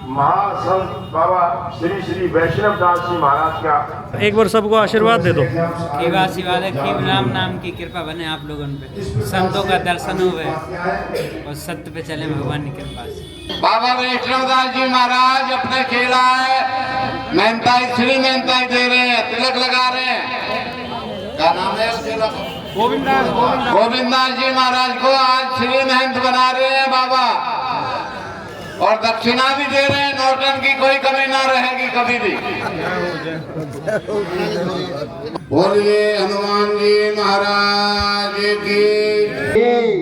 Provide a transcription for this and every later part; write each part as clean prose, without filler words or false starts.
महासंत बाबा श्री श्री वैष्णव दास जी महाराज का एक बार सबको आशीर्वाद दे दो। आशीर्वाद है कि राम नाम की कृपा बने आप लोगों पे, संतों का दर्शन हुए और सत्य पे चले भगवान की कृपा से। बाबा वैष्णव दास जी महाराज अपने खेला है, मेहनताई श्री मेहनताई दे रहे हैं, तिलक लगा रहे हैं। क्या नाम है उसके? गोविंदास जी महाराज को आज श्री महंत बना रहे हैं बाबा, और दक्षिणा भी दे रहे हैं। नौटन की कोई कमी ना रहेगी कभी भी। बोलिए हनुमान जी महाराज की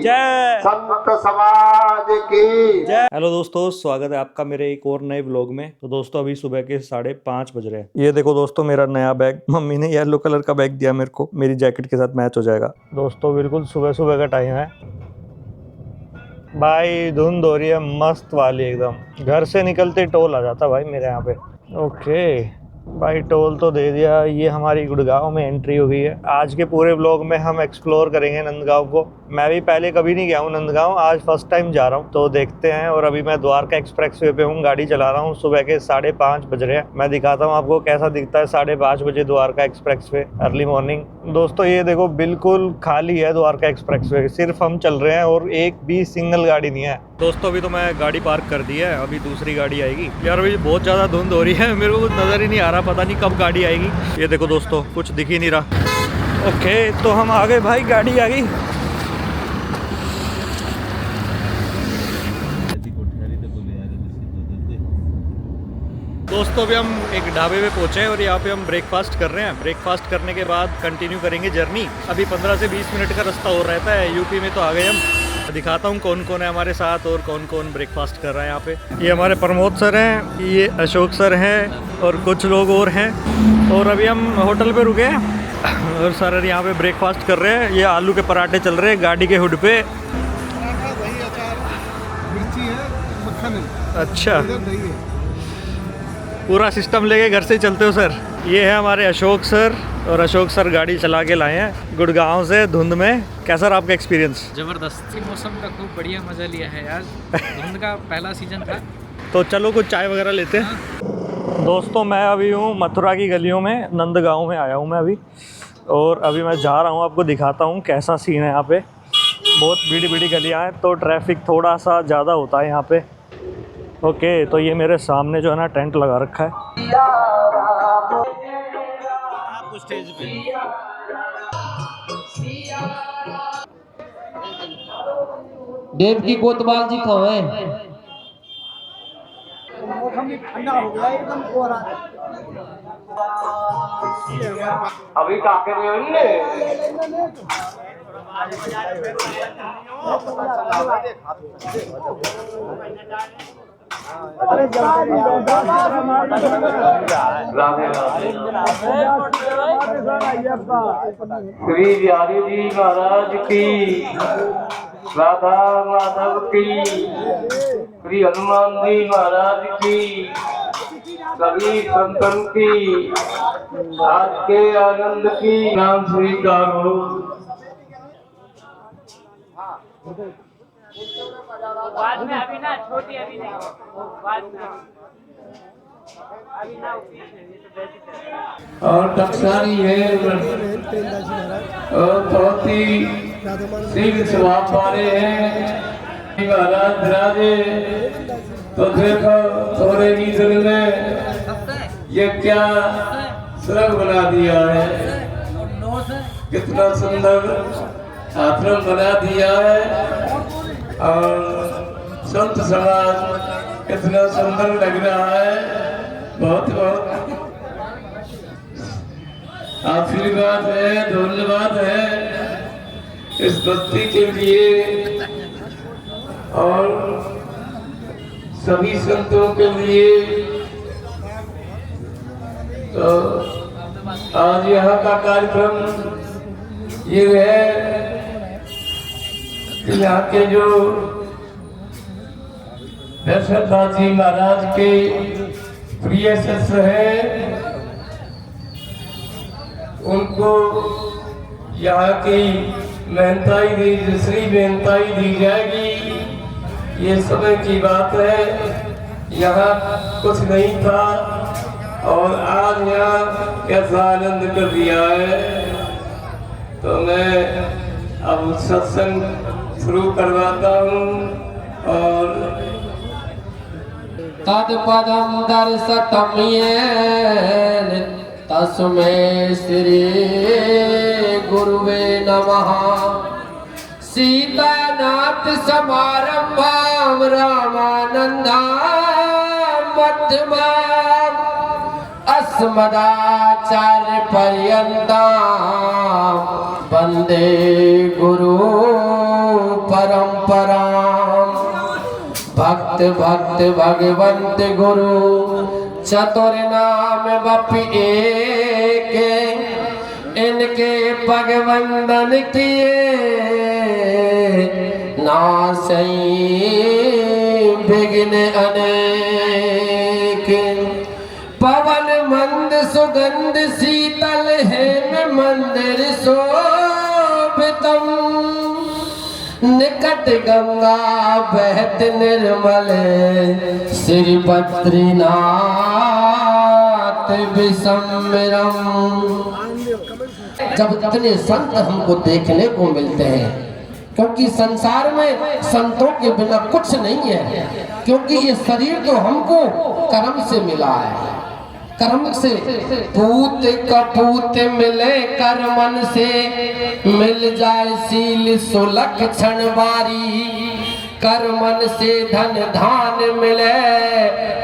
जय। संत समाज की जय। हेलो दोस्तों, स्वागत है आपका मेरे एक और नए व्लॉग में। तो दोस्तों अभी सुबह के 5:30 बज रहे हैं। ये देखो दोस्तों मेरा नया बैग, मम्मी ने येलो कलर का बैग दिया मेरे को, मेरी जैकेट के साथ मैच हो जाएगा। दोस्तों बिल्कुल सुबह सुबह का टाइम है भाई, धुंध हो रही है मस्त वाली एकदम। घर से निकलते टोल आ जाता भाई मेरे यहाँ पे। ओके भाई, टोल तो दे दिया। ये हमारी गुड़गांव में एंट्री हो गई है। आज के पूरे व्लॉग में हम एक्सप्लोर करेंगे नंदगांव को। मैं भी पहले कभी नहीं गया हूँ नंदगांव, आज फर्स्ट टाइम जा रहा हूँ, तो देखते हैं। और अभी मैं द्वारका एक्सप्रेसवे पे हूँ, गाड़ी चला रहा हूँ। सुबह के 5:30 बज रहे हैं। मैं दिखाता हूँ आपको कैसा दिखता है 5:30 बजे द्वारका एक्सप्रेसवे, अर्ली मॉर्निंग। दोस्तों ये देखो बिल्कुल खाली है द्वारका एक्सप्रेसवे, सिर्फ हम चल रहे हैं और एक भी सिंगल गाड़ी नहीं है। दोस्तों अभी तो मैं गाड़ी पार्क कर दी है, अभी दूसरी गाड़ी आएगी। यार अभी बहुत ज़्यादा धुंध हो रही है, मेरे को कुछ नज़र ही नहीं आ रहा, पता नहीं कब गाड़ी आएगी। ये देखो दोस्तों कुछ दिख ही नहीं रहा। ओके तो हम आ गए भाई, गाड़ी आ गई। दोस्तों अभी हम एक ढाबे पे पहुंचे हैं और यहाँ पे हम ब्रेकफास्ट कर रहे हैं। ब्रेकफास्ट करने के बाद कंटिन्यू करेंगे जर्नी। अभी 15 से 20 मिनट का रास्ता और रहता है। यूपी में तो आ गए हम। दिखाता हूँ कौन कौन है हमारे साथ और कौन कौन ब्रेकफास्ट कर रहा है यहाँ पे। ये हमारे प्रमोद सर हैं, ये अशोक सर हैं और कुछ लोग और हैं। और अभी हम होटल पे रुके हैं और सर यहाँ पे ब्रेकफास्ट कर रहे हैं। ये आलू के पराठे चल रहे हैं गाड़ी के हुड पे। अच्छा, पूरा सिस्टम लेके घर से ही चलते हो सर। ये है हमारे अशोक सर, और अशोक सर गाड़ी चला के लाए हैं गुड़गांव से धुंध में। कैसा रहा आपका एक्सपीरियंस? जबरदस्त, मौसम का खूब बढ़िया मजा लिया है यार। धुंध का पहला सीजन था। तो चलो कुछ चाय वगैरह लेते हैं। दोस्तों मैं अभी हूँ मथुरा की गलियों में, नंदगांव में आया हूँ मैं अभी। और अभी मैं जा रहा हूँ, आपको दिखाता हूँ कैसा सीन है यहाँ पे। बहुत बड़ी बड़ी गलियाँ हैं तो ट्रैफिक थोड़ा सा ज़्यादा होता है यहाँ पे। ओके तो ये मेरे सामने जो है ना टेंट लगा रखा है। स्टेज पे देव की कोतवाल जी कहाँ है? मौसम भी ठंडा हो गया एकदम कोहरा। अभी क्या कर रहे हो? अरे श्री बिहारी जी महाराज की, राधा माधव की, श्री हनुमान जी महाराज की, सभी संतन की, आज के आनंद की नाम स्वीकार हो। बाद में अभी ना, छोटी अभी नहीं, बाद में अभी ना। और टक्सारी है और बहुत ही शीघ्र स्वभाव वाले हैं महाराज राजे। तो देखो थोड़े ही दिन में ये क्या स्वर्ग बना दिया है, कितना सुंदर आश्रम बना दिया है। और संत समाज कितना सुंदर लग रहा है। बहुत बहुत आशीर्वाद है, धन्यवाद है इस बस्ती के लिए और सभी संतों के लिए। तो आज यहाँ का कार्यक्रम ये है कि यहाँ के जो वैष्णव जी महाराज के प्रिय शिष्य है उनको यहाँ की मेहनताई श्री मेहनताई दी जाएगी। ये समय की बात है। यहाँ कुछ नहीं था और आज यहाँ कैसा आनंद कर दिया है। तो मैं अब सत्संग शुरू करवाता हूँ और तद पदम दर्शतम येन तस्मै श्री गुरुवे नमः। सीतानाथ समारंभां रामानंदा मध्यमाम् अस्मदाचार्य पर्यन्तां वन्दे गुरु परंपरां। भक्त भक्त भगवंत गुरु चतुर नाम बपि एक, इनके भगवंदन किए नासई विघ्न अनेक। पवन मंद सुगंध शीतल हेम मंदिर शोभितम। निकट गंगा बहत निर्मल श्री बद्रीनाथ विसम्बरम। जब इतने संत हमको देखने को मिलते हैं, क्योंकि संसार में संतों के बिना कुछ नहीं है, क्योंकि ये शरीर तो हमको कर्म से मिला है। कर्म से पूत कपूत मिले कर्मन से, मिल जाए सील सुलक्षण बारी। कर्मन से धन धान मिले,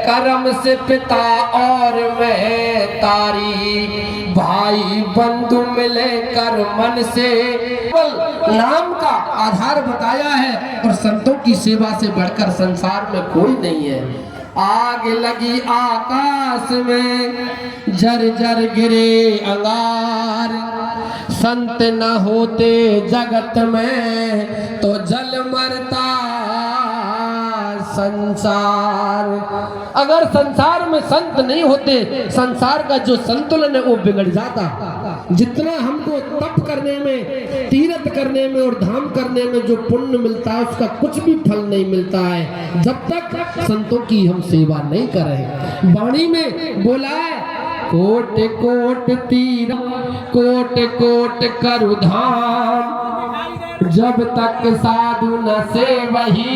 कर्म से पिता और महतारी। भाई बंधु मिले कर्मन से। नाम का आधार बताया है और संतों की सेवा से बढ़कर संसार में कोई नहीं है। आग लगी आकाश में, जर जर गिरे अंगार। संत न होते जगत में तो जल मरता संसार। अगर संसार में संत नहीं होते, संसार का जो संतुलन है वो बिगड़ जाता। जितना हमको तप करने में, तीर्थ करने में और धाम करने में जो पुण्य मिलता है, उसका कुछ भी फल नहीं मिलता है जब तक संतों की हम सेवा नहीं करें। वाणी में बोला है, कोट कोट तीर कोट कोट करु धाम। जब तक साधु न सेवही,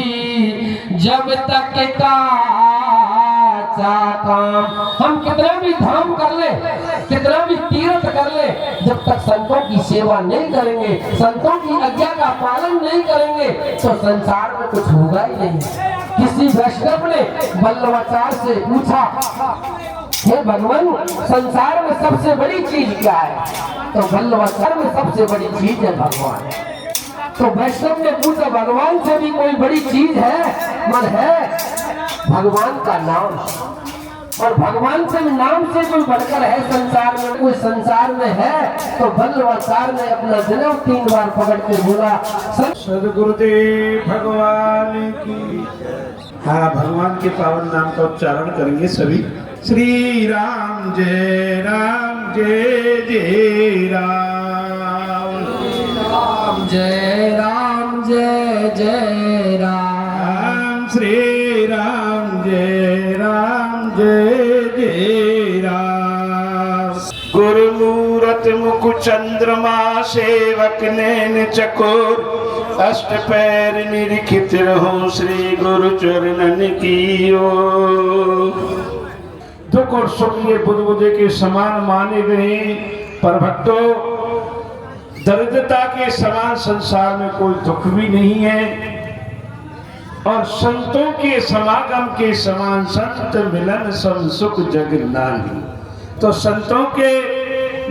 जब तक काम। हम कितना भी धाम कर ले, कितना भी तीर्थ कर ले, जब तक संतों की सेवा नहीं करेंगे, संतों की आज्ञा का पालन नहीं करेंगे, तो संसार में कुछ होगा ही नहीं। किसी वैष्णव ने वल्लभाचार्य से पूछा, हे भगवान, संसार में सबसे बड़ी चीज क्या है? तो वल्लभाचार्य में सबसे बड़ी चीज है भगवान। तो वैष्णव ने पूछा, भगवान से भी कोई बड़ी चीज है? मन है भगवान का नाम, और भगवान से नाम से कोई बढ़कर है संसार में? कोई संसार में है? तो वल्लभाचार्य ने अपना जन्म 3 बार पकड़ के बोला, सदगुरुदेव भगवान की। हाँ, भगवान के पावन नाम का उच्चारण करेंगे सभी। श्री राम जय राम जय जय राम। जय राम जय जय राम। श्री राम जय राम जय जय राम। गुरुमूरत मुख चंद्रमा सेवक नैन चकोर। अष्ट पैर निरीखित रहो श्री गुरु चरणन की ओर। दुख और सुख ये बुदबुदे के समान माने गए, पर भक्तों, दरिद्रता के समान संसार में कोई दुख भी नहीं है, और संतों के समागम के समान संत मिलन सब सुख जग नानी। तो संतों के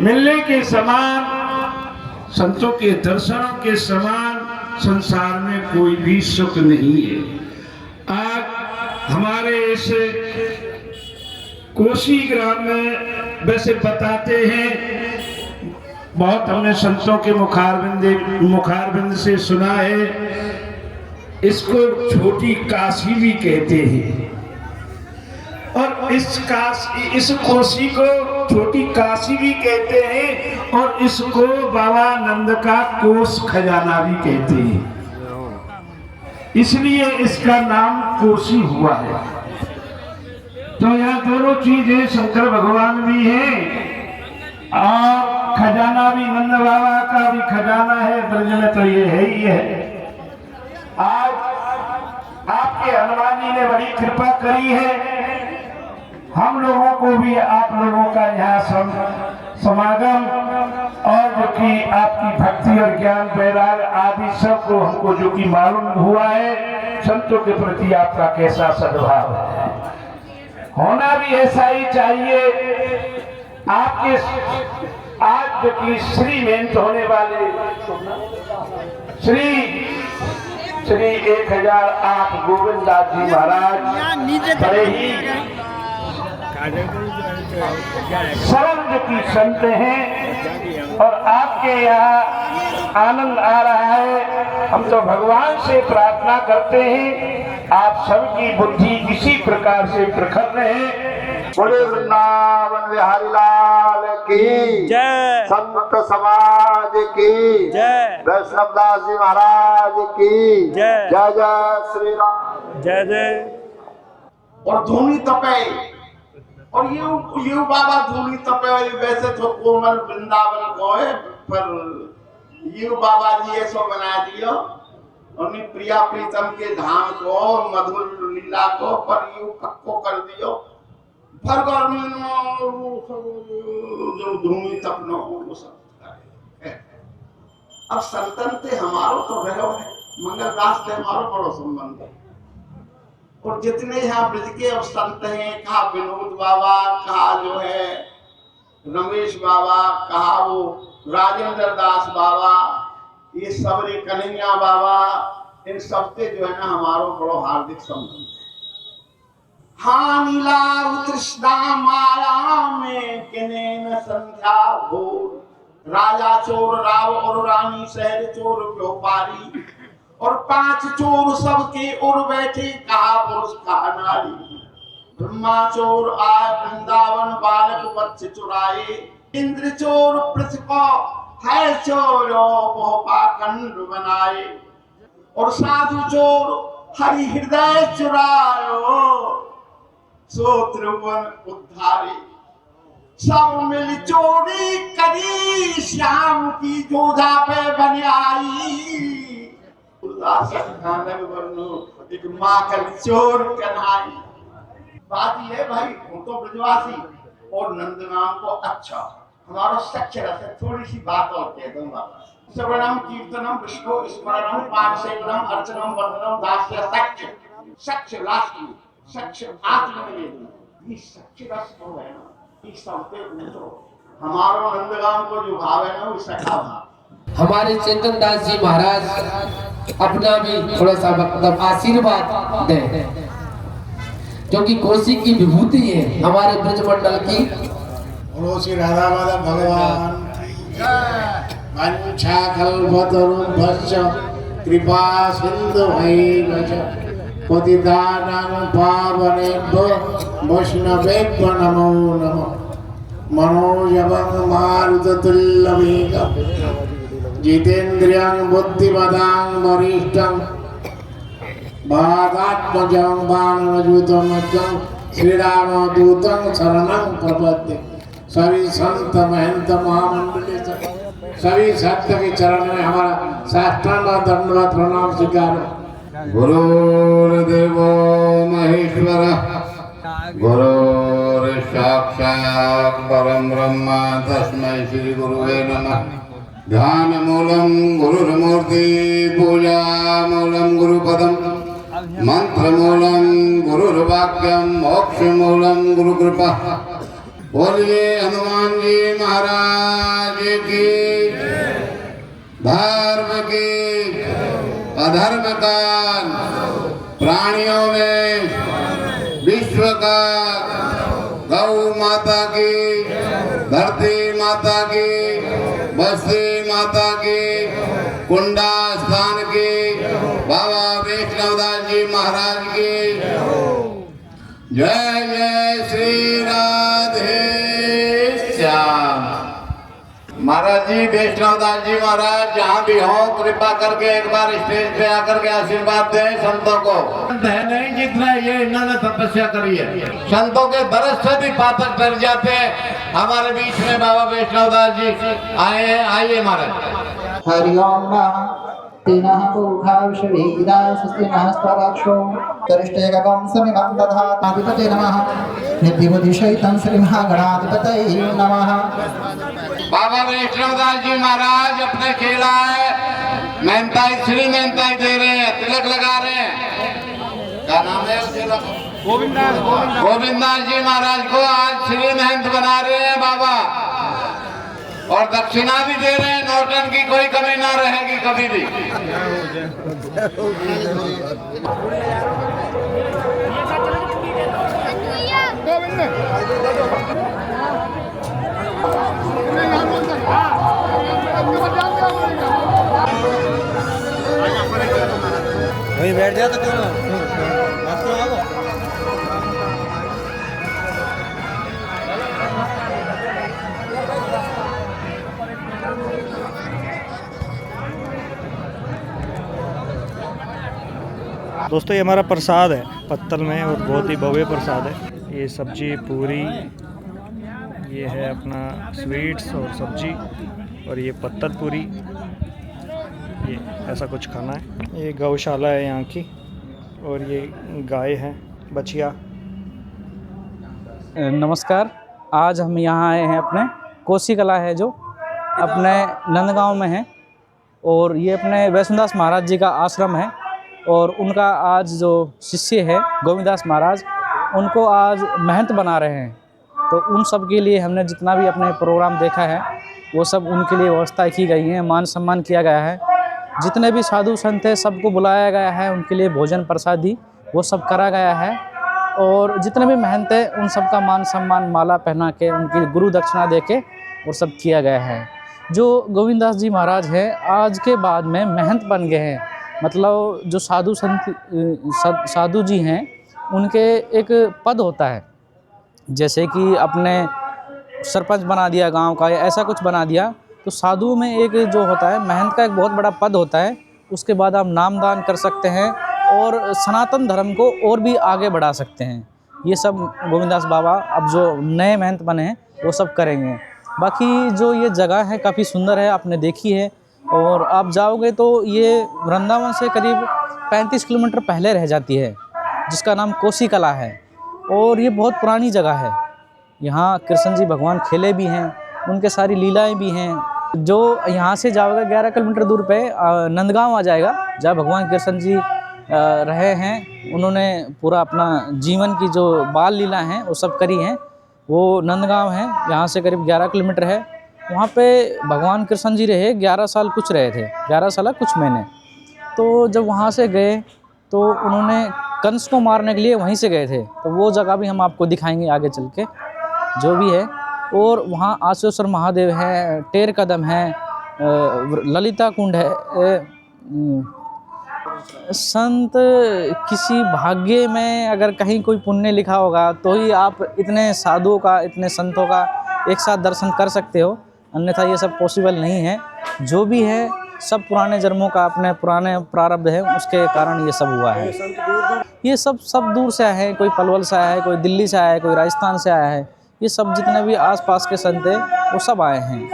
मिलने के समान, संतों के दर्शनों के समान संसार में कोई भी सुख नहीं है। आज हमारे इस कोसी ग्राम में वैसे बताते हैं, बहुत हमने संतों के मुखारबिंद से सुना है, इसको छोटी काशी भी कहते हैं। और इस कोसी को छोटी काशी भी कहते हैं, और इसको बाबा नंद का कोस खजाना भी कहते हैं। इसलिए इसका नाम कोसी हुआ है। तो यहाँ दोनों चीजें शंकर भगवान भी हैं और खजाना भी नंद बाबा का भी खजाना है ब्रज में, तो ये है ही है। आज आपके हनुमान जी ने बड़ी कृपा करी है, हम लोगों को भी आप लोगों का यहाँ समागम और जो कि आपकी भक्ति और ज्ञान वैराग आदि सब को हमको जो कि मालूम हुआ है, संतों के प्रति आपका कैसा सद्भाव है, होना भी ऐसा ही चाहिए। आपके आज जो कि श्रीमेंत होने वाले श्री 1008 गोविंद दास जी महाराज बड़े ही सरल जो की संत हैं और आपके यहाँ आनंद आ रहा है। हम तो भगवान से प्रार्थना करते हैं आप सबकी बुद्धि इसी प्रकार से प्रखर रहे। बोले वृंदावन बिहारी लाल की जय, संत समाज की जय, वैष्णव दास जी महाराज की जय। जय जय श्री राम, जय जय। और धूनी तपे, और ये बाबा धूनी तपे, वैसे तो कोमल वृंदावन को है, पर ये बाबा जी ऐसा बना दियो और प्रिया प्रीतम के धाम को मधुर लीला को पर यू पक्को कर दियो। जो धूमी तपनो वो सब है। अब संतन ते हमारो तो रहो है, मंगलदास ते हमारो बड़ो संबंध है। और जितने यहाँ ब्रज के अब संत हैं, कहा विनोद बाबा, कहा जो है रमेश बाबा, कहा वो राजेंद्र दास बाबा, ये सबरे कन्हैया बाबा, इन सबसे जो है ना हमारो बड़ो हार्दिक संबंध है। हाँ नीला तृष्णा माया में किने न संध्या भोर, राजा चोर राव और रानी शहर चोर व्यापारी, और 5 चोर सबके उर बैठे, कहा पुरुष कहा नारी। ब्रह्मा चोर आए वृंदावन, बालक बच्चे चुराए, इंद्र चोर पृथ्वी है चोरो पाखंड बनाए, और साधु चोर हरि हृदय चुरायो, सो त्रिभुवन उद्धारे। सब मिल चोरी करी, श्याम की जोधा पे बन आई, एक माखन चोर कन्हाई। बात ये है भाई, हम तो ब्रजवासी और नंद नाम को अच्छा हमारा सच्च रस है। थोड़ी सी बात और कह दूं बाबा, श्रवणम कीर्तनम विष्णु स्मरणम पाठसेवनम अर्चनम वंदनम दास्य सच्च, सच्च लास्ट में सच्च आत्मनिवेदन, ये सच्च रस जो है ना, ये सबसे ऊंचो हमारो नंदगाम को जो भाव है ना, वो सखा भाव। हमारे चेतन दास जी महाराज अपना भी थोड़ा सा मतलब आशीर्वाद दें, क्योंकि कोसी की विभूति है हमारे ब्रजमंडल की। बोलो श्री राधा माधव भगवान वंशा कल्पतरुभ्यश्च कृपा सिंधु पतितानां पावनेभ्यो वैष्णवेभ्यो नमो नमः। मनोजवं मारुततुल्यवेगं जितेन्द्रियं बुद्धिमतां वरिष्ठं वादात्मजं वानरयूतं श्रीरामदूतं शरणं प्रपद्ये। सभी संत महंत महामंडली सभी सत्य के चरण में हमारा साष्टांग दंडवत प्रणाम स्वीकार। गुरुर्देवो महेश्वरः, गुरुर्साक्षात् परं ब्रह्म, तस्मै श्री गुरुवे नमः। ध्यानमूलं गुरुर्मूर्ति, पूजामूलं गुरुपदं, मंत्रमूलं गुरुर्वाक्यं, मोक्षमूलं गुरुकृपा। बोलिए हनुमान जी महाराज की, धर्म की, अधर्म का, प्राणियों में विश्व का, गौ माता की, धरती माता की, बस्ती माता की, कुंडा स्थान की, बाबा वैष्णवदास जी महाराज की जय जय। श्री राधे श्याम। महाराज जी वैष्णव दास जी महाराज जहाँ भी हो कृपा करके एक बार स्टेज पे आकर के आशीर्वाद दें संतों को। है नहीं जितना ये इन्होंने तपस्या करी है, संतों के दरस से भी पातक डर जाते हैं। हमारे बीच में बाबा वैष्णव दास जी आए हैं, आइए महाराज। हरिओम तीनः पुरुषाः शरीराय सुस्तिनः स्वराक्षो करिष्ठेकं समिमं दधाताधिपते नमः नित्यबुद्धिशयितं श्रीमहागणाधिपतये नमः। बाबा वैष्णव दास जी महाराज अपने खेला है मेहनताई, श्री मेहनताई दे रहे हैं, तिलक लगा रहे हैं। क्या नाम है उसके? गोविंद दास जी महाराज को आज श्री महंत बना रहे हैं बाबा, और दक्षिणा भी दे रहे हैं। नौटन की कोई कमी ना रहेगी कभी भी। वहीं बैठ जाता क्यों ना? दोस्तों ये हमारा प्रसाद है पत्तल में, और बहुत ही भव्य प्रसाद है। ये सब्जी पूरी, ये है अपना स्वीट्स और सब्जी, और ये पत्तल पूरी, ये ऐसा कुछ खाना है। ये गौशाला है यहाँ की, और ये गाय है बछिया। नमस्कार, आज हम यहाँ आए हैं अपने कोसी कला है जो अपने नंदगांव में है, और ये अपने वैष्णवदास महाराज जी का आश्रम है, और उनका आज जो शिष्य है गोविंददास महाराज, उनको आज महंत बना रहे हैं। तो उन सब के लिए हमने जितना भी अपने प्रोग्राम देखा है वो सब उनके लिए व्यवस्था की गई है, मान सम्मान किया गया है। जितने भी साधु संत हैं सबको बुलाया गया है, उनके लिए भोजन प्रसादी वो सब करा गया है, और जितने भी महंत हैं उन सब का मान सम्मान माला पहना के उनकी गुरु दक्षिणा दे के वो सब किया गया है। जो गोविंददास जी महाराज हैं आज के बाद में महंत बन गए हैं, मतलब जो साधु संत साधु जी हैं उनके एक पद होता है, जैसे कि अपने सरपंच बना दिया गांव का या ऐसा कुछ बना दिया, तो साधु में एक जो होता है महंत का एक बहुत बड़ा पद होता है। उसके बाद आप नामदान कर सकते हैं और सनातन धर्म को और भी आगे बढ़ा सकते हैं। ये सब गोविंददास बाबा अब जो नए महंत बने हैं वो सब करेंगे। बाकी जो ये जगह है काफ़ी सुंदर है, आपने देखी है, और आप जाओगे तो ये वृंदावन से करीब 35 किलोमीटर पहले रह जाती है, जिसका नाम कोसी कला है, और ये बहुत पुरानी जगह है। यहाँ कृष्ण जी भगवान खेले भी हैं, उनके सारी लीलाएं भी हैं। जो यहाँ से जाओगे 11 किलोमीटर दूर पे नंदगांव आ जाएगा, जहाँ भगवान कृष्ण जी रहे हैं। उन्होंने पूरा अपना जीवन की जो बाल लीला हैं वो सब करी हैं, वो नंदगांव है, यहाँ से करीब 11 किलोमीटर है। वहाँ पे भगवान कृष्ण जी रहे 11 साल कुछ रहे थे, 11 साल कुछ महीने। तो जब वहाँ से गए तो उन्होंने कंस को मारने के लिए वहीं से गए थे, तो वो जगह भी हम आपको दिखाएंगे आगे चल के जो भी है। और वहाँ आशेश्वर महादेव है, टेर कदम है, ललिता कुंड है। संत किसी भाग्य में अगर कहीं कोई पुण्य लिखा होगा तो ही आप इतने साधुओं का, इतने संतों का एक साथ दर्शन कर सकते हो, अन्यथा ये सब पॉसिबल नहीं है। जो भी है सब पुराने जन्मों का अपने पुराने प्रारब्ध है, उसके कारण ये सब हुआ है। ये सब दूर से आए हैं, कोई पलवल से आया है, कोई दिल्ली से आया है, कोई राजस्थान से आया है। ये सब जितने भी आसपास के संत हैं वो सब आए हैं,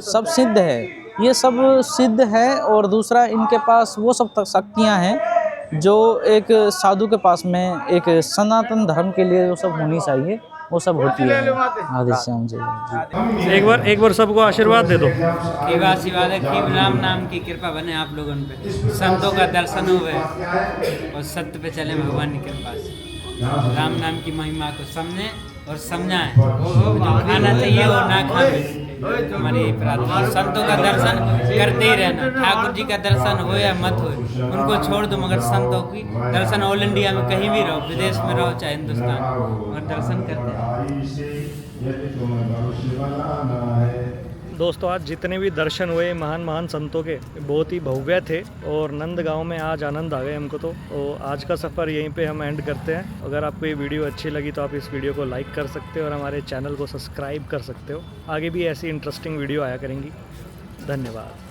सब सिद्ध है, ये सब सिद्ध है। और दूसरा इनके पास वो सब शक्तियाँ हैं जो एक साधु के पास में एक सनातन धर्म के लिए जो सब होनी चाहिए वो सब होती है। आदिश्याम जी एक बार सबको आशीर्वाद दे दो। आशीर्वाद है कि राम की कृपा बने आप लोगों पे, संतों का दर्शन हुए और सत्य पे चले भगवान की कृपा से। राम नाम की महिमा को समझे और समझाएं, जो खाना चाहिए वो ना खाएं। हमारी प्रार्थना, संतों का दर्शन करते ही रहना। ठाकुर जी का दर्शन हो या मत हो, उनको छोड़ दो, मगर संतों की दर्शन ऑल इंडिया में कहीं भी रहो, विदेश में रहो चाहे हिंदुस्तान, और दर्शन करते हैं। दोस्तों आज जितने भी दर्शन हुए महान महान संतों के बहुत ही भव्य थे और नंदगांव में आज आनंद आ गए हमको। तो आज का सफ़र यहीं पे हम एंड करते हैं। अगर आपको ये वीडियो अच्छी लगी तो आप इस वीडियो को लाइक कर सकते हो और हमारे चैनल को सब्सक्राइब कर सकते हो। आगे भी ऐसी इंटरेस्टिंग वीडियो आया करेंगी। धन्यवाद।